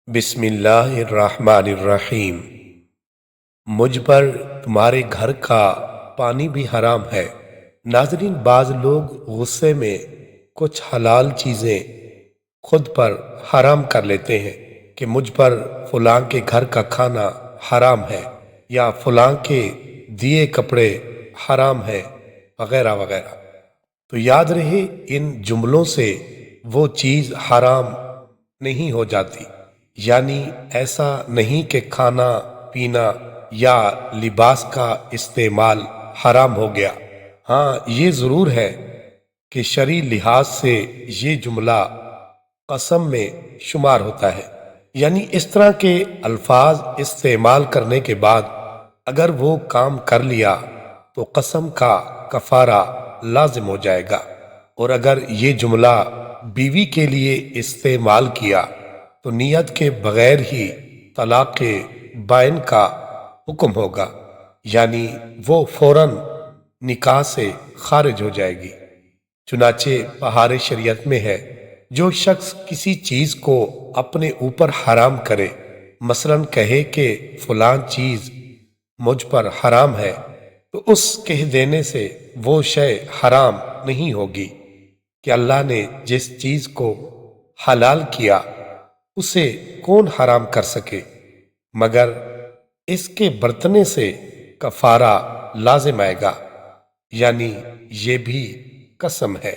بسم اللہ الرحمن الرحیم۔ مجھ پر تمہارے گھر کا پانی بھی حرام ہے۔ ناظرین، بعض لوگ غصے میں کچھ حلال چیزیں خود پر حرام کر لیتے ہیں کہ مجھ پر فلاں کے گھر کا کھانا حرام ہے یا فلاں کے دیے کپڑے حرام ہے وغیرہ وغیرہ۔ تو یاد رہے، ان جملوں سے وہ چیز حرام نہیں ہو جاتی، یعنی ایسا نہیں کہ کھانا پینا یا لباس کا استعمال حرام ہو گیا۔ ہاں، یہ ضرور ہے کہ شرعی لحاظ سے یہ جملہ قسم میں شمار ہوتا ہے، یعنی اس طرح کے الفاظ استعمال کرنے کے بعد اگر وہ کام کر لیا تو قسم کا کفارہ لازم ہو جائے گا، اور اگر یہ جملہ بیوی کے لیے استعمال کیا تو نیت کے بغیر ہی طلاق بائن کا حکم ہوگا، یعنی وہ فوراً نکاح سے خارج ہو جائے گی۔ چنانچہ بہار شریعت میں ہے، جو شخص کسی چیز کو اپنے اوپر حرام کرے، مثلاً کہے کہ فلاں چیز مجھ پر حرام ہے، تو اس کہہ دینے سے وہ شے حرام نہیں ہوگی کہ اللہ نے جس چیز کو حلال کیا اسے کون حرام کر سکے، مگر اس کے برتنے سے کفارہ لازم آئے گا، یعنی یہ بھی قسم ہے۔